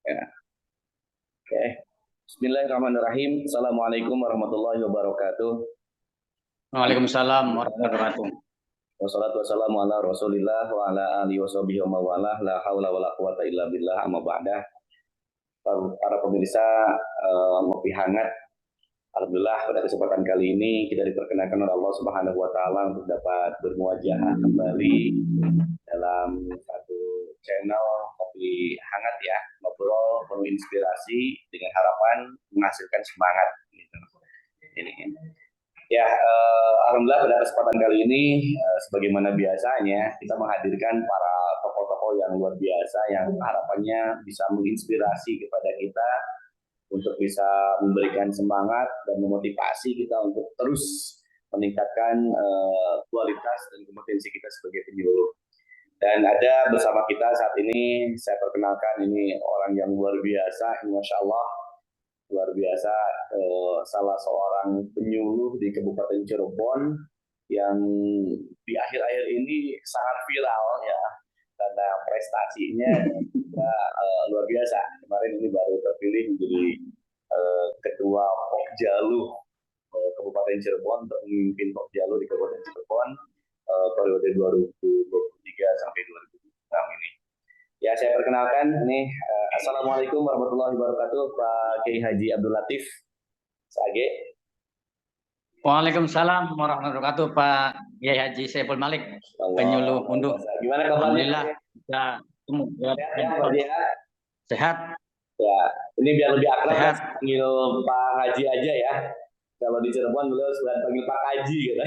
Ya, oke. Bismillahirrahmanirrahim. Assalamualaikum warahmatullahi wabarakatuh. Waalaikumsalam warahmatullahi wabarakatuh. Wassalatu wassalamu ala Rasulillah wa ala alihi washabihi wa mawalah la haula wala quwata illa billah amma ba'dah. Para pemirsa ngopi hangat. Alhamdulillah pada kesempatan kali ini kita diperkenankan oleh Allah Subhanahu wa taala untuk dapat bermuajah kembali dalam satu channel kopi hangat ya, ngobrol penuh inspirasi dengan harapan menghasilkan semangat gitu. Ini. Ya, alhamdulillah pada kesempatan kali ini sebagaimana biasanya kita menghadirkan para tokoh-tokoh yang luar biasa yang harapannya bisa menginspirasi kepada kita untuk bisa memberikan semangat dan memotivasi kita untuk terus meningkatkan kualitas dan kompetensi kita sebagai penyuluh. Dan ada bersama kita saat ini, saya perkenalkan ini orang yang luar biasa, Masya Allah, luar biasa, salah seorang penyuluh di Kabupaten Cirebon yang di akhir-akhir ini sangat viral ya, karena prestasinya luar biasa. Kemarin ini baru terpilih menjadi ketua Pokjalu Kabupaten Cirebon untuk memimpin Pokjalu di Kabupaten Cirebon periode 2023 sampai 2026 ini. Ya, saya perkenalkan ini. Assalamualaikum warahmatullahi wabarakatuh, Pak Kiai Haji Abdul Latif Sage. Waalaikumsalam warahmatullahi wabarakatuh, Pak Kiai Haji Saiful Malik, penyuluh unduh. Gimana kabarnya? Alhamdulillah. Sehat. Ya, ini biar lebih akrab ya, panggil Pak Haji aja ya. Kalau di Cirebon beliau sudah panggil Pak Haji gitu.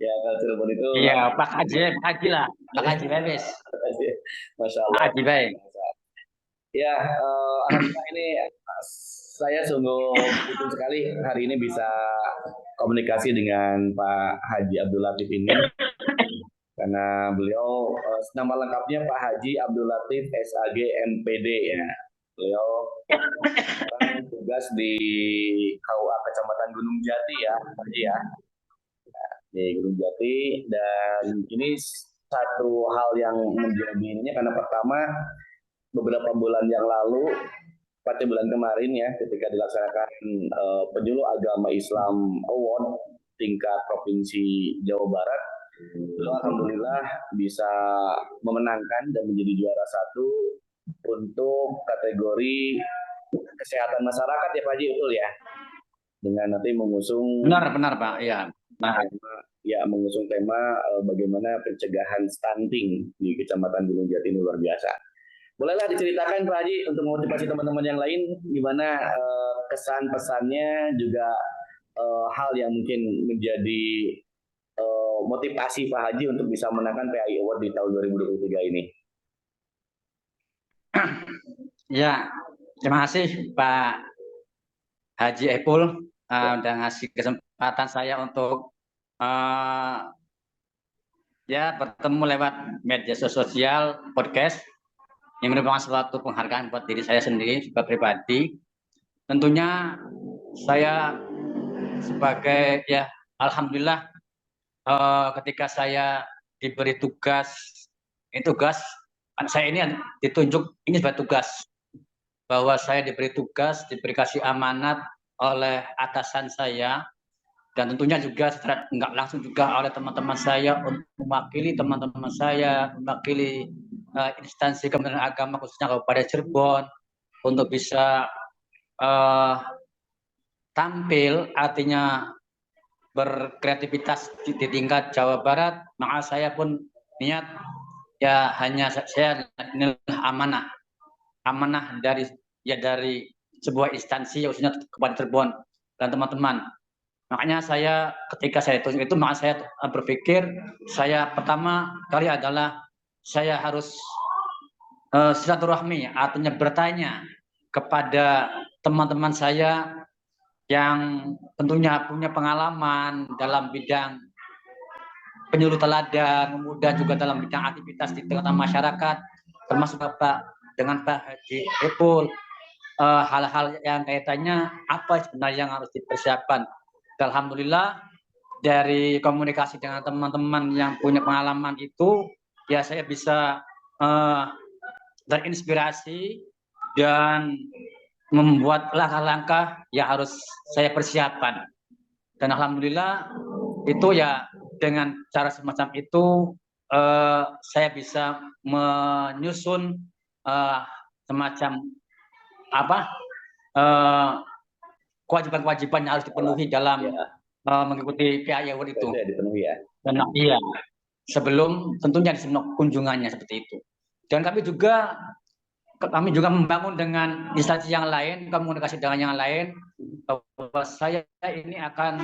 Ya, kalau Cirebon itu. Iya, Pak Haji lah, Pak Haji Bebes. Masya Allah. Haji baik. Ya, alhamdulillah ini saya sungguh beruntung sekali hari ini bisa komunikasi dengan Pak Haji Abdul Latif ini. Karena beliau nama lengkapnya Pak Haji Abdul Latif SAG MPD ya. Beliau tugas di KUA Kecamatan Gunung Jati ya, Pak Haji ya. Di Gunung Jati, dan ini satu hal yang menjadinya karena pertama beberapa bulan yang lalu, pada bulan kemarin ya, ketika dilaksanakan penyuluh agama Islam Award tingkat provinsi Jawa Barat, alhamdulillah bisa memenangkan dan menjadi juara satu untuk kategori kesehatan masyarakat ya Pak Haji, betul ya? Dengan nanti mengusung. Benar Pak, ya. Nah, ya mengusung tema bagaimana pencegahan stunting di Kecamatan Gunung Jati ini luar biasa. Bolehlah diceritakan Pak Haji untuk memotivasi teman-teman yang lain gimana kesan pesannya, juga hal yang mungkin menjadi motivasi Pak Haji untuk bisa menangkan PAI Award di tahun 2023 ini. Ya, terima kasih Pak Haji Epul udah ngasih kesempatan saya untuk ya bertemu lewat media sosial podcast yang merupakan suatu penghargaan buat diri saya sendiri sebagai pribadi. Tentunya saya sebagai ya alhamdulillah ketika saya diberi tugas saya ini ditunjuk ini sebagai tugas, bahwa saya diberi tugas, diberi kasih amanat oleh atasan saya, dan tentunya juga secara nggak langsung juga oleh teman-teman saya untuk mewakili teman-teman saya, mewakili instansi Kementerian Agama khususnya Kabupaten Cirebon untuk bisa tampil, artinya berkreativitas di tingkat Jawa Barat. Maka saya pun niat ya hanya saya amanah dari sebuah instansi khususnya Kabupaten Cirebon dan teman-teman. Makanya saya ketika saya tunjuk itu, maka saya berpikir saya pertama kali adalah saya harus silaturahmi, artinya bertanya kepada teman-teman saya yang tentunya punya pengalaman dalam bidang penyuluh teladan, kemudian juga dalam bidang aktivitas di tengah masyarakat, termasuk dengan Pak Haji Epul, hal-hal yang kaitannya apa sebenarnya yang harus dipersiapkan. Alhamdulillah dari komunikasi dengan teman-teman yang punya pengalaman itu, ya saya bisa terinspirasi dan membuat langkah-langkah yang harus saya persiapkan. Dan alhamdulillah itu ya dengan cara semacam itu saya bisa menyusun semacam apa kewajiban-kewajiban yang harus dipenuhi dalam mengikuti PAI Award itu. Dipenuhi ya. Dan iya, sebelum tentunya di kunjungannya seperti itu. Dan kami juga membangun dengan instansi yang lain, komunikasi dengan yang lain, bahwa saya ini akan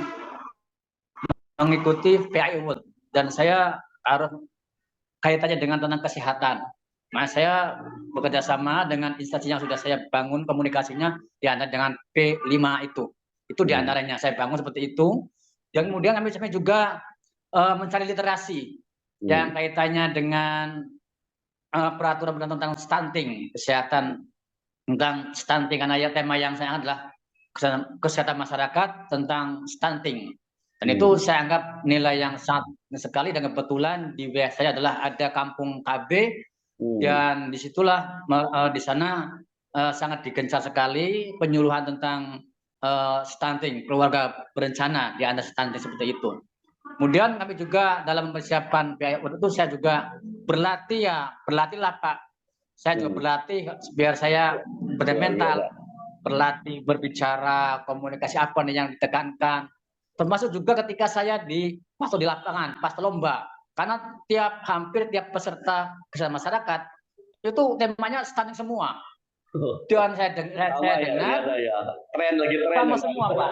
mengikuti PAI Award dan saya harus kaitannya dengan tentang kesehatan. Nah, saya bekerja sama dengan instansi yang sudah saya bangun komunikasinya diantara dengan P5 itu. Itu diantaranya saya bangun seperti itu. Dan kemudian kami juga mencari literasi yang kaitannya dengan peraturan tentang stunting, kesehatan tentang stunting, karena ya tema yang saya adalah kesehatan masyarakat tentang stunting. Dan itu saya anggap nilai yang sangat sekali, dan kebetulan di wilayah saya adalah ada kampung KB dan disitulah di sana sangat digencar sekali penyuluhan tentang stunting, keluarga berencana di antara stunting seperti itu. Kemudian kami juga dalam mempersiapkan PAI itu saya juga berlatihlah Pak. Saya juga berlatih biar saya bermental, berlatih berbicara, komunikasi apa nih yang ditekankan. Termasuk juga ketika saya masuk di lapangan pas lomba, karena hampir tiap peserta kesehatan masyarakat itu temanya stunting semua. Dan saya dengar tren sama semua Pak.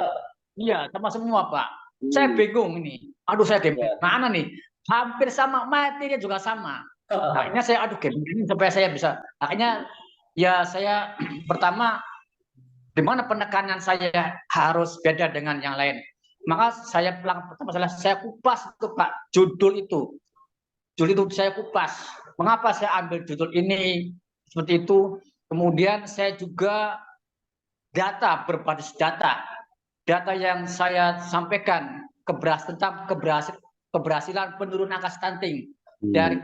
Iya, sama semua Pak. Saya bingung ini. Aduh, saya game mana nih? Hampir sama, materinya juga sama. Akhirnya saya game ini supaya saya bisa. Akhirnya ya saya pertama di mana penekanan saya harus beda dengan yang lain. Maka saya pertama saya kupas itu Pak, judul itu saya kupas. Mengapa saya ambil judul ini seperti itu? Kemudian saya juga berbasis data yang saya sampaikan tentang keberhasilan penurunan angka stunting dari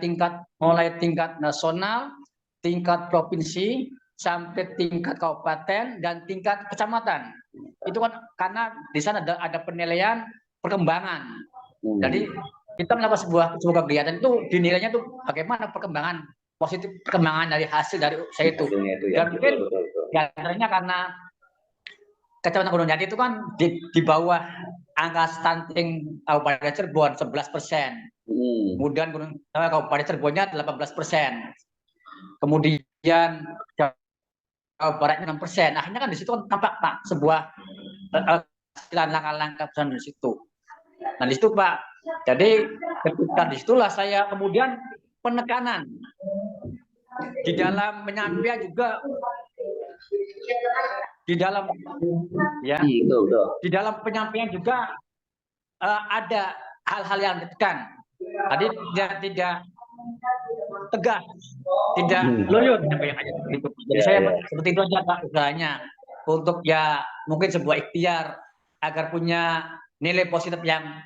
mulai tingkat nasional, tingkat provinsi, sampai tingkat kabupaten dan tingkat kecamatan. Itu kan karena di sana ada penilaian perkembangan. Jadi kita melakukan sebuah kegiatan itu dinilainya tuh bagaimana positif perkembangan dari hasil dari saya itu. Dan mungkin diantaranya karena Kecamatan Gunung Jati itu kan di bawah angka stunting Kabupaten Cirebon 11%. Kemudian Kabupaten Cirebonnya 18%. Kemudian Jawa Barat 6%. Akhirnya kan di situ kan tampak Pak sebuah langkah-langkah di situ. Nah di situ Pak. Jadi ketika disitulah saya kemudian penekanan di dalam menyampaikan juga di dalam di dalam penyampaian juga ada hal-hal yang ditekan. Tadi tidak tegas, tidak loyo menyampaikan itu. Jadi saya seperti itu aja Pak usahanya untuk ya mungkin sebuah ikhtiar agar punya nilai positif yang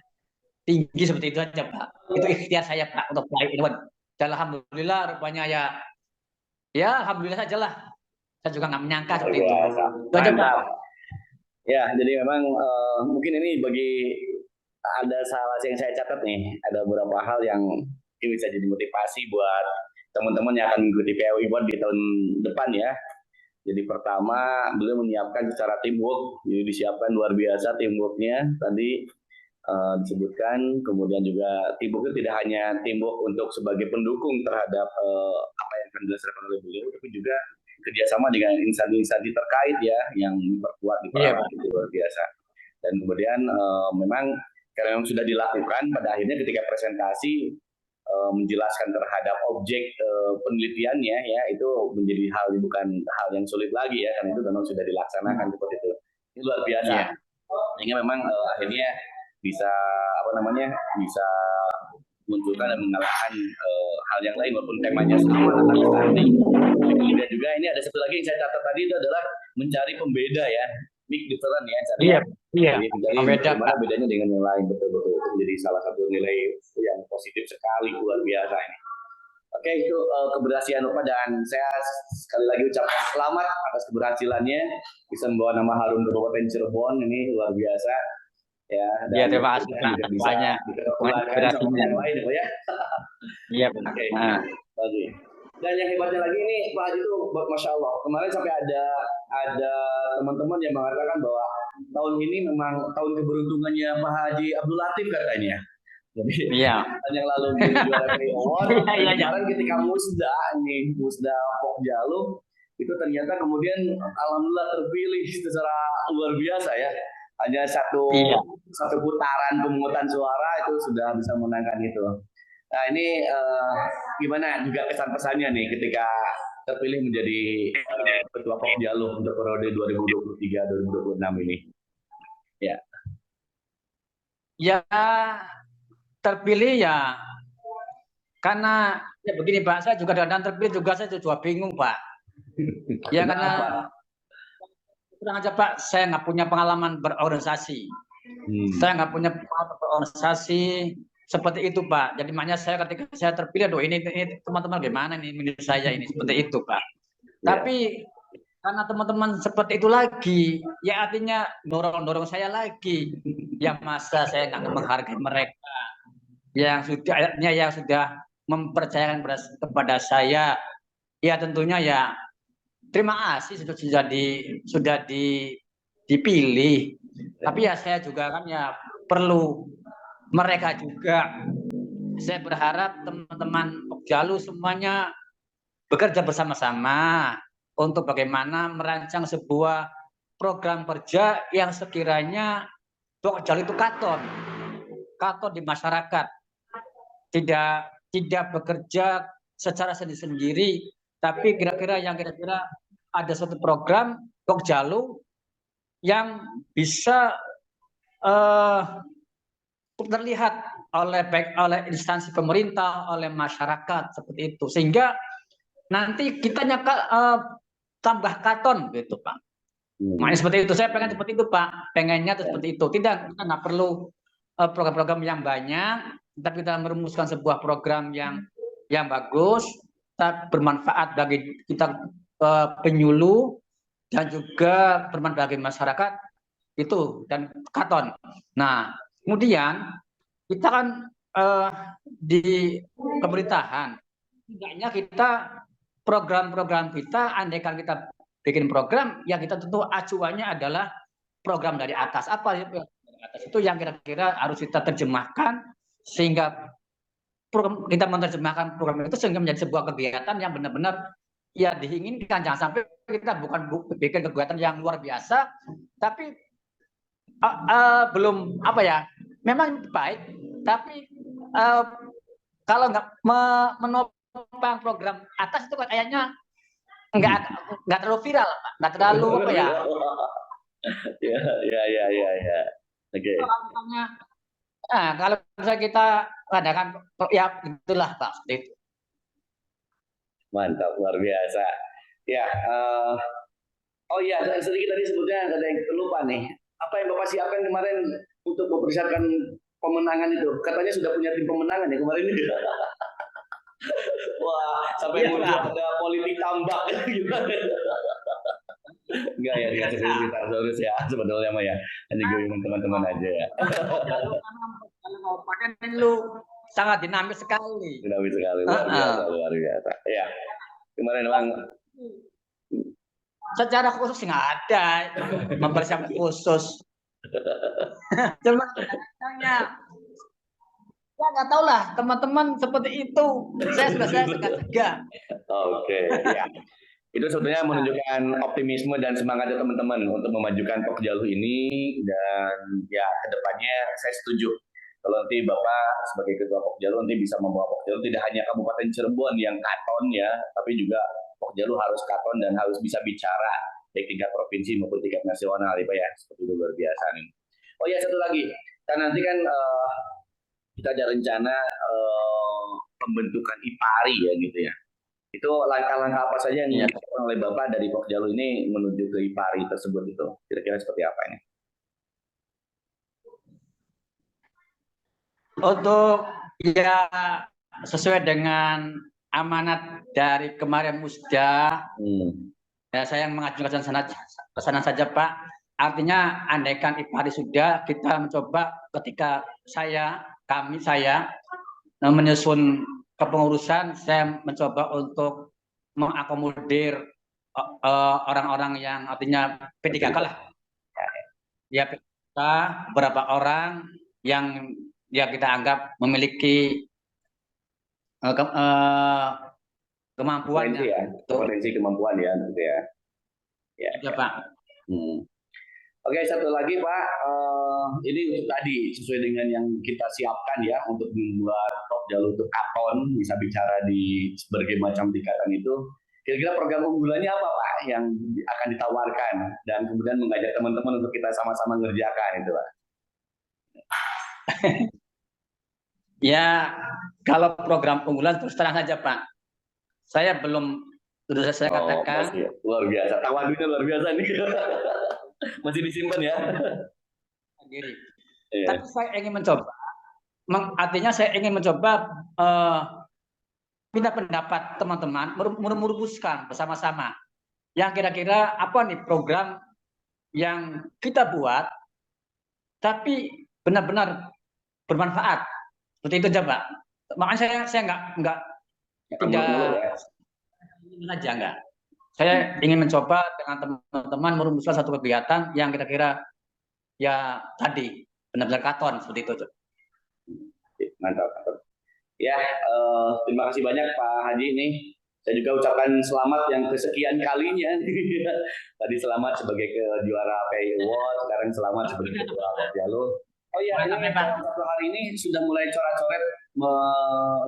tinggi seperti itu aja Pak. Itu ikhtiar saya Pak untuk PAI Award. Dan alhamdulillah rupanya ya alhamdulillah saja lah. Saya juga nggak menyangka seperti itu. Mantap. Ya, jadi memang mungkin ini ada salah yang saya catat nih. Ada beberapa hal yang bisa jadi motivasi buat teman-teman yang akan mengikuti PAI Award di tahun depan ya. Jadi pertama, beliau menyiapkan secara teamwork. Jadi disiapkan luar biasa teamworknya. Tadi disebutkan, kemudian juga teamwork itu tidak hanya teamwork untuk sebagai pendukung terhadap apa yang akan dilaksanakan oleh beliau, tapi juga kerjasama dengan instansi-instansi terkait ya, yang memperkuat di itu luar biasa. Dan kemudian memang karena memang sudah dilakukan, pada akhirnya ketika presentasi menjelaskan terhadap objek penelitiannya ya, itu menjadi bukan hal yang sulit lagi ya, karena itu memang sudah dilaksanakan seperti itu. Ini luar biasa. Sehingga memang akhirnya bisa bisa munculkan dan mengalahkan hal yang lain walaupun temanya sama tentang stunting. Kemudian juga ini ada satu lagi yang saya catat tadi, itu adalah mencari pembeda ya, make difference ya. Bagaimana bedanya dengan yang lain, betul-betul itu menjadi salah satu nilai yang positif sekali, luar biasa ini. Oke, itu keberhasilan Bapak dan saya sekali lagi ucapkan selamat atas keberhasilannya bisa membawa nama harum Kabupaten Cirebon ini luar biasa ya Iya, dan terima kasih Pak juga atas bisa banyak dikembangkan sama inspirasinya. yang lain Pak ya. Iya, Pak. Oke, Nah, bagus. Dan yang hebatnya lagi ini Pak Haji itu Masya Allah kemarin sampai ada teman-teman yang mengatakan bahwa tahun ini memang tahun keberuntungannya Pak Haji Abdul Latif katanya. Jadi iya. tahun yang lalu menjadi juara PRI Award, Iya, dan iya, iya. kemarin ketika Musda Pokjalu itu ternyata kemudian alhamdulillah terpilih secara luar biasa ya. Hanya Iya. satu putaran pemungutan suara itu sudah bisa menangkan itu. Nah ini gimana juga kesan pesannya nih ketika terpilih menjadi ketua Pokjalu untuk periode 2023-2026 ini. Ya. Ya, terpilih ya karena ya begini Pak, saya juga kadang terpilih juga saya juga bingung Pak. Ya karena kurang aja Pak, saya nggak punya pengalaman berorganisasi. Saya nggak punya pengalaman berorganisasi seperti itu Pak. Jadi makanya saya ketika saya terpilih, doh ini teman-teman gimana nih menurut saya ini seperti itu Pak. Tapi karena teman-teman seperti itu lagi, ya artinya dorong saya lagi. Ya masa saya nggak menghargai mereka yang sudah mempercayakan kepada saya. Ya tentunya ya terima kasih sudah dipilih. Tapi ya saya juga kan ya perlu mereka juga. Saya berharap teman-teman Pokjalu semuanya bekerja bersama-sama untuk bagaimana merancang sebuah program kerja yang sekiranya Pokjalu itu katon di masyarakat, tidak bekerja secara sendiri-sendiri, tapi kira-kira ada suatu program Pokjalu yang bisa terlihat baik oleh instansi pemerintah, oleh masyarakat seperti itu, sehingga nanti kita tambah katon gitu Pak. Makanya seperti itu, saya pengen seperti itu Pak, pengennya seperti itu. Tidak, kita nggak perlu program-program yang banyak, tapi kita merumuskan sebuah program yang bagus, bermanfaat bagi kita penyuluh dan juga bermanfaat bagi masyarakat itu dan katon. Nah, kemudian kita kan di pemerintahan, tidaknya kita program-program kita, andaikan kita bikin program, yang kita tentu acuannya adalah program dari atas. Apa dari atas itu yang kira-kira harus kita terjemahkan sehingga kita menerjemahkan program itu sehingga menjadi sebuah kegiatan yang benar-benar ya diinginkan. Jangan sampai kita bukan bikin kegiatan yang luar biasa, tapi belum apa ya, memang baik, tapi kalau nggak menopang program atas itu kayaknya nggak terlalu viral, Pak. Nggak terlalu apa ya. Ya. Oke. Kalau misalnya kita adakan ya itulah Pak. Itu. Mantap, luar biasa. Ya, oh iya, sedikit tadi sebutnya ada yang terlupa nih. Apa yang Bapak siapkan kemarin untuk mempersiapkan pemenangan itu? Katanya sudah punya tim pemenangan ya kemarin ini. Wah, sampai muncul ada politik tambak gimana? Enggak ya, tidak seperti kita harus ya sebetulnya mah ya. Hanya gabungan teman-teman aja ya. Kalau pakai lu sangat dinamis sekali. Dinamis sekali, luar biasa. Ya, kemarin memang secara khusus nggak ada mempersiapkan khusus. Cuma katanya ya nggak tahu lah teman-teman seperti itu. Saya segan. Oke, ya. Itu sebetulnya menunjukkan optimisme dan semangatnya teman-teman untuk memajukan Pokjalu ini, dan ya kedepannya saya setuju kalau nanti Bapak sebagai ketua Pokjalu nanti bisa membawa Pokjalu tidak hanya Kabupaten Cirebon yang katon ya, tapi juga Pokjalu harus katon dan harus bisa bicara baik tingkat provinsi maupun tingkat nasional ya Pak ya, seperti itu luar biasa nih. Oh ya, satu lagi, kan nanti kan kita ada rencana pembentukan IPARI ya gitu ya. Itu langkah-langkah apa saja yang dilakukan oleh Bapak dari Pokjalu ini menuju ke IPARI tersebut itu? Kira-kira seperti apa ini? Untuk ya sesuai dengan amanat dari kemarin Musda, Hmm. ya saya yang mengajukan sana saja Pak. Artinya andaikan IPARI sudah, kita mencoba ketika saya menyusun kepengurusan, saya mencoba untuk mengakomodir orang-orang yang artinya P3K lah. Ya P3K, beberapa orang yang ya kita anggap memiliki kemampuan Potensi ya, potensi kemampuan ya, gitu ya. Ya, ya Pak. Oke, satu lagi Pak, ini untuk tadi sesuai dengan yang kita siapkan ya untuk membuat top jalur untuk katon, bisa bicara di berbagai macam tingkatan itu. Kira-kira program unggulannya apa Pak yang akan ditawarkan dan kemudian mengajak teman-teman untuk kita sama-sama ngerjakan itu Pak? Ya, kalau program unggulan terus terang saja Pak, saya belum sudah saya katakan. Masih, luar biasa, tawadunya luar biasa nih. Masih disimpan ya. Sendiri. Tapi saya ingin mencoba, artinya saya ingin mencoba minta pendapat teman-teman, merumuskan bersama-sama yang kira-kira apa nih program yang kita buat, tapi benar-benar bermanfaat. Seperti itu aja Pak. Makanya saya nggak tidak aja enggak. Saya ingin mencoba dengan teman-teman merumuskan satu kegiatan yang kira-kira ya tadi benar-benar katon seperti itu. Mantap. Ya, terima kasih banyak Pak Haji nih. Saya juga ucapkan selamat yang kesekian kalinya. Tadi selamat sebagai juara PI Award, sekarang selamat sebagai ketua Jalur. Oh iya, ini satu hari ini sudah mulai coret-coret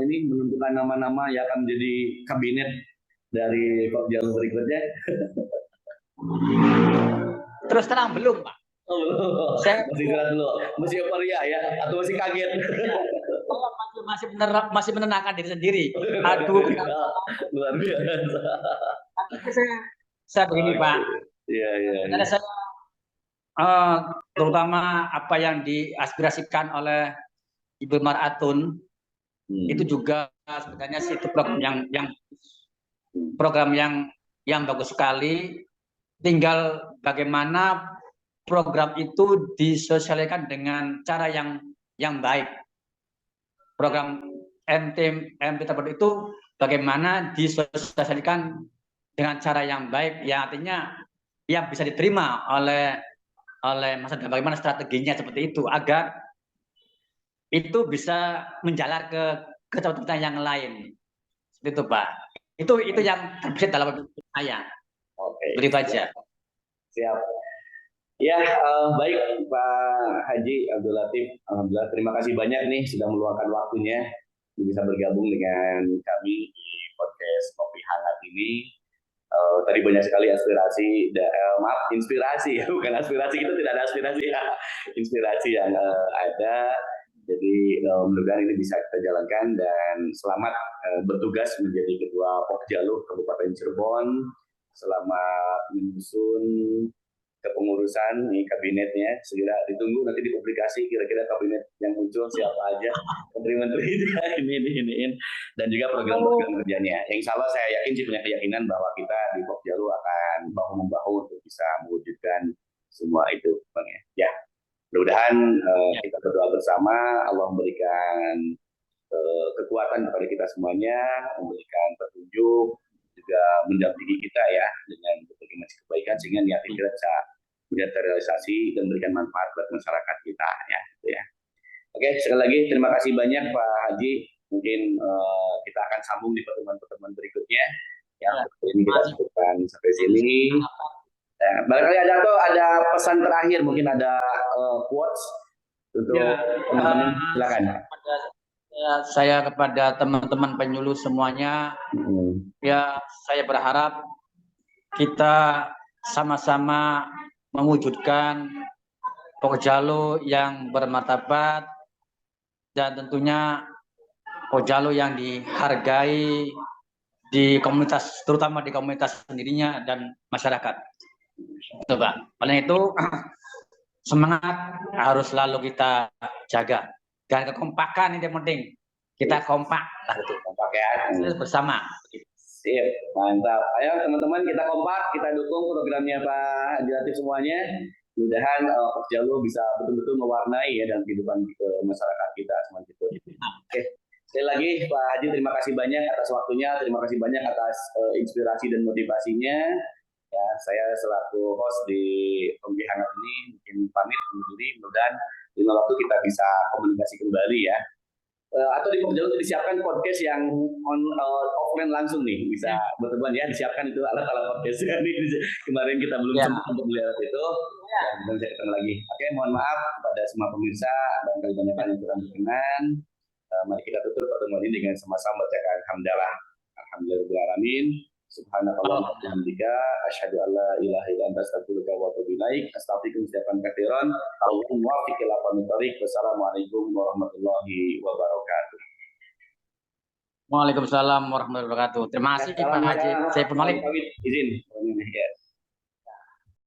ini menentukan nama-nama yang akan menjadi kabinet dari Jalur berikutnya. Terus terang belum Pak. Saya masih gerak dulu, masih euforia ya, atau masih kaget? Masih menenangkan diri sendiri. Aduh, luar biasa. Saya begini Pak. Iya. Karena saya terutama apa yang diaspirasikan oleh Ibu Maratun itu juga sebenarnya itu program yang bagus sekali. Tinggal bagaimana program itu disosialisasikan dengan cara yang baik. Program MT terbaru itu bagaimana disosialisasikan dengan cara yang baik, yang artinya yang bisa diterima oleh masyarakat. Bagaimana strateginya seperti itu agar itu bisa menjalar ke tempat-tempat yang lain. Seperti itu Pak. Itu yang terbesit dalam saya. Oke. Begitu aja. Siap. Ya, baik Pak Haji Abdul Latif. Alhamdulillah, terima kasih banyak nih sudah meluangkan waktunya bisa bergabung dengan kami di podcast Kopi Hangat ini. Tadi banyak sekali aspirasi, inspirasi ya, bukan aspirasi, kita tidak ada aspirasi ya, inspirasi yang ada. Jadi mudah-mudahan ini bisa kita jalankan dan selamat bertugas menjadi Ketua Pokjalu Kabupaten Cirebon. Selamat menyusun kepengurusan nih kabinetnya, segera ditunggu nanti dipublikasi kira-kira kabinet yang muncul siapa aja, menteri-menteri ini dan juga program-program kerjanya. Yang insya Allah saya yakin sih punya keyakinan bahwa kita di Pokjalu akan bahu-membahu untuk bisa mewujudkan semua itu, Bang ya. Mudah-mudahan kita berdoa bersama, Allah memberikan kekuatan kepada kita semuanya, memberikan petunjuk, juga mendampingi kita ya dengan berbagai macam kebaikan sehingga niat kita bisa kemudian terrealisasi dan memberikan manfaat buat masyarakat kita ya. Gitu ya. Oke, sekali lagi terima kasih banyak Pak Haji. Mungkin kita akan sambung di pertemuan-pertemuan berikutnya. Ya, ini kita cukupkan sampai sini. Barangkali ada pesan terakhir, mungkin ada quotes untuk teman-teman, silakan. Saya kepada teman-teman penyuluh semuanya, ya saya berharap kita sama-sama mewujudkan Pokjalu yang bermartabat dan tentunya Pokjalu yang dihargai di komunitas, terutama di komunitas sendirinya dan masyarakat. Coba, oleh itu semangat harus selalu kita jaga dan kekompakan ini yang penting. kita kompak lah itu. Kompak ya. Bersama. Sip, mantap. Ayo teman-teman kita kompak, kita dukung programnya Pak Haji Latif semuanya. Mudah-mudahan Jalu bisa betul-betul mewarnai ya dalam kehidupan masyarakat kita semuanya itu. Oke. Sekali lagi Pak Haji terima kasih banyak atas waktunya, terima kasih banyak atas inspirasi dan motivasinya. Ya, saya selaku host di Pembi Hangat ini mungkin pamit undur diri, mudah-mudahan di waktu kita bisa komunikasi kembali ya. Atau di Pemjalu disiapkan podcast yang offline langsung nih, bisa teman-teman ya disiapkan itu alat-alat podcast kemarin kita belum sempat untuk melihat itu dan bisa ketemu lagi. Oke, mohon maaf kepada semua pemirsa dan banyak yang kurang berkenan. Mari kita tutup pertemuan ini dengan sama-sama bacakan hamdalah. Alhamdulillahirobbilalamin. Subhanallah wa bihamdika asyhadu an la ilaha illa anta astaghfiruka wa atubu ilaik. Astaghfirukum istighfaran katsiran. Allahumma waffiq ila aqwamit thoriq. Wassalamualaikum warahmatullahi wabarakatuh. Waalaikumsalam warahmatullahi wabarakatuh. Terima kasih Pak Haji. Saya pun Malik. Izin.